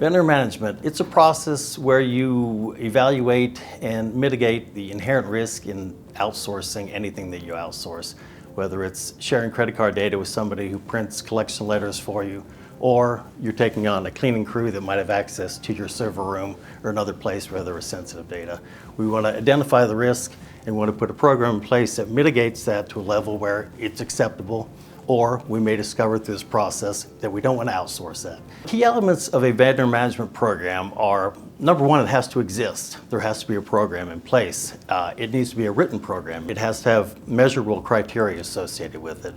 Vendor management, it's a process where you evaluate and mitigate the inherent risk in outsourcing anything that you outsource, whether it's sharing credit card data with somebody who prints collection letters for you, or you're taking on a cleaning crew that might have access to your server room or another place where there is sensitive data. We want to identify the risk and we want to put a program in place that mitigates that to a level where it's acceptable, or we may discover through this process that we don't want to outsource that. Key elements of a vendor management program are, number one, it has to exist. There has to be a program in place. It needs to be a written program. It has to have measurable criteria associated with it.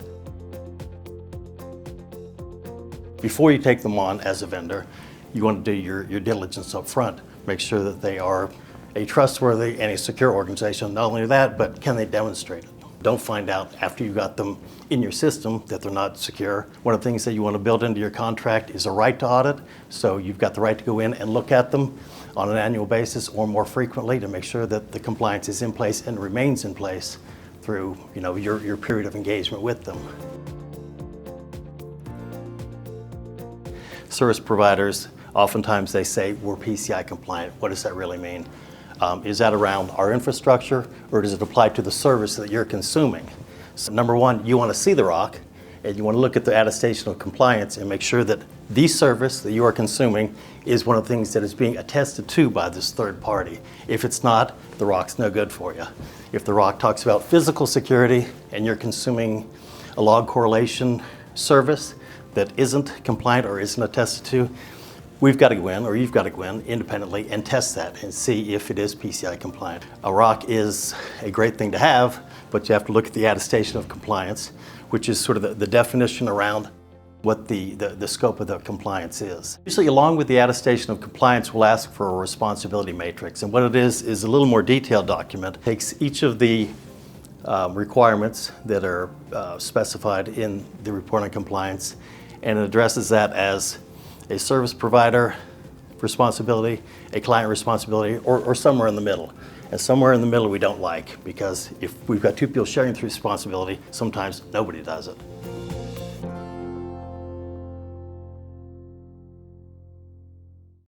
Before you take them on as a vendor, you want to do your diligence up front. Make sure that they are a trustworthy and a secure organization. Not only that, but can they demonstrate it? Don't find out after you got them in your system that they're not secure. One of the things that you want to build into your contract is a right to audit. So you've got the right to go in and look at them on an annual basis or more frequently to make sure that the compliance is in place and remains in place through your period of engagement with them. Service providers, oftentimes they say we're PCI compliant. What does that really mean? Is that around our infrastructure, or does it apply to the service that you're consuming? So number one, you want to see the ROC, and you want to look at the attestation of compliance and make sure that the service that you are consuming is one of the things that is being attested to by this third party. If it's not, the ROC's no good for you. If the ROC talks about physical security and you're consuming a log correlation service that isn't compliant or isn't attested to, we've got to go in, or you've got to go in independently and test that and see if it is PCI compliant. A ROC is a great thing to have, but you have to look at the attestation of compliance, which is sort of the definition around what the scope of the compliance is. Usually along with the attestation of compliance, we'll ask for a responsibility matrix. And what it is a little more detailed document. It takes each of the requirements that are specified in the report on compliance and it addresses that as a service provider responsibility, a client responsibility, or somewhere in the middle. And somewhere in the middle we don't like, because if we've got two people sharing the responsibility, sometimes nobody does it.